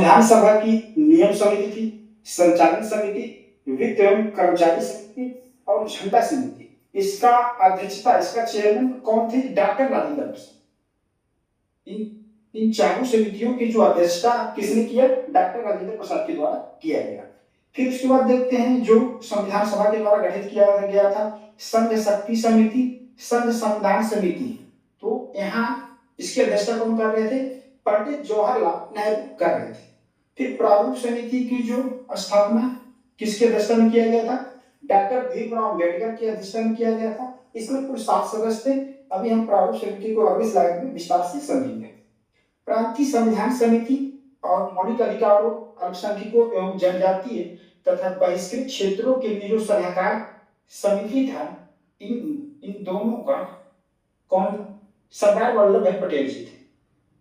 संविधान सभा की नियम समिति थी, संचालन समिति, वित्त एवं कर्मचारी समिति और झंडा समिति। इसका अध्यक्षता, इसका चेयरमैन कौन थे? डॉक्टर राजेंद्र प्रसाद। इन चारों समितियों की जो अध्यक्षता किसने किया? डॉक्टर राजेंद्र प्रसाद के द्वारा किया गया। फिर उसके बाद देखते हैं जो संविधान सभा के द्वारा गठित किया गया था, संघ शक्ति समिति, संघ संविधान समिति। तो यहाँ इसकी अध्यक्षता कौन कर रहे थे? पंडित जवाहरलाल नेहरू कर रहे थे। फिर प्रारूप समिति की जो स्थापना किसके अध्यक्षता में किया गया था? डॉक्टर भीमराव अम्बेडकर की अध्यक्षता में किया गया था। इसमें कुल 7 सदस्य थे। अभी हम प्रारूप समिति को अगली स्लाइड में विस्तार से समझेंगे। प्रांतीय संविधान समिति और मौलिक अधिकारों, अल्पसंख्यकों एवं जनजातीय तथा बहिष्कृत क्षेत्रों के लिए जो सलाहकार समिति था, इन दोनों का कौन? सरदार वल्लभ भाई पटेल जी थे।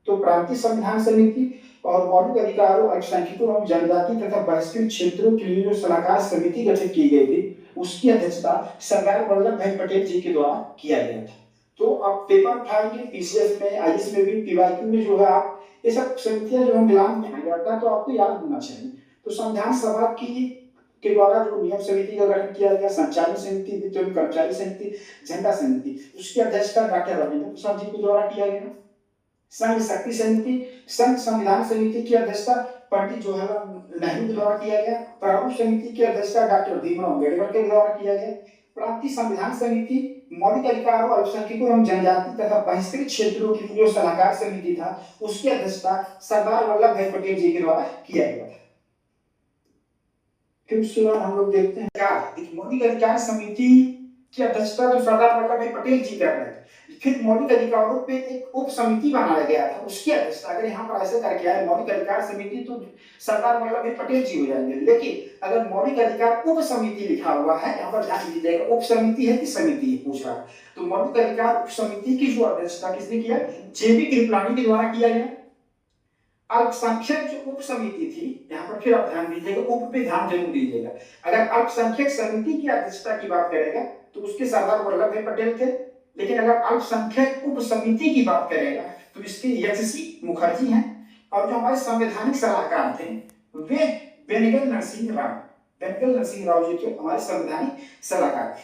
तो प्रांतीय संविधान समिति और मौलिक अधिकारों, अल्पसंख्यकों एवं जनजाति तथा बहिष्कृत क्षेत्रों के लिए जो सलाहकार समिति गठित की गई थी, उसकी अध्यक्षता सरदार वल्लभ भाई पटेल जी के द्वारा किया गया था। तो अब पेपर उठाएंगे, पीसीएस में, आईएएस में भी, पीवाईक्यू में जो है आप ये सब समितियां जो हम मिलान में करता है तो आपको याद होना चाहिए। तो संविधान सभा के द्वारा जो नियम समिति का गठन किया गया, संचालन समिति, वित्त एवं कर्मचारी समिति, झंडा समिति, उसकी अध्यक्षता डॉक्टर राजेंद्र प्रसाद जी के द्वारा किया गया। संघ शक्ति समिति, संघ संविधान समिति की अध्यक्षता पंडित जवाहरलाल नेहरू के द्वारा किया गया। प्रारूप समिति की अध्यक्षता डॉक्टर भीमराव अम्बेडकर के द्वारा किया गया। प्रांतीय संविधान समिति मौलिक अधिकारों, अल्पसंख्यकों एवं जनजाति तथा बहिष्कृत क्षेत्रों के लिए जो सलाहकार समिति था, उसकी अध्यक्षता सरदार वल्लभ भाई पटेल जी के द्वारा किया गया था। फिर उसके बाद हम लोग देखते हैं मौलिक अधिकार समिति की अध्यक्षता जो सरदार वल्लभ भाई पटेल जी कर रहे थे। फिर मौलिक अधिकारों पे एक उप समिति बनाया गया था, उसकी अध्यक्षता अगर यहाँ पर ऐसे करके आए मौलिक अधिकार समिति तो सरदार वल्लभ भाई पटेल जी हो जाएंगे। लेकिन अगर मौलिक अधिकार उप समिति लिखा हुआ है, यहाँ पर ध्यान दीजिएगा, उप समिति है कि समिति है पूछ रहा है। तो मौलिक अधिकार उप समिति की जो अध्यक्षता किसने किया? जेबी कृपलानी के द्वारा किया गया। अल्पसंख्यक जो उप समिति थी, यहाँ पर फिर आप ध्यान दीजिएगा, उप पे ध्यान जरूर दीजिएगा। अगर अल्पसंख्यक समिति की अध्यक्षता की बात करेगा तो उसके सरदार वल्लभ भाई पटेल थे। लेकिन अगर अल्पसंख्यक उप समिति की बात करेगा तो इसके एच.सी. मुखर्जी हैं। और जो हमारे संवैधानिक सलाहकार थे वे बेनेगल नरसिंह राव जी के हमारे संवैधानिक सलाहकार थे।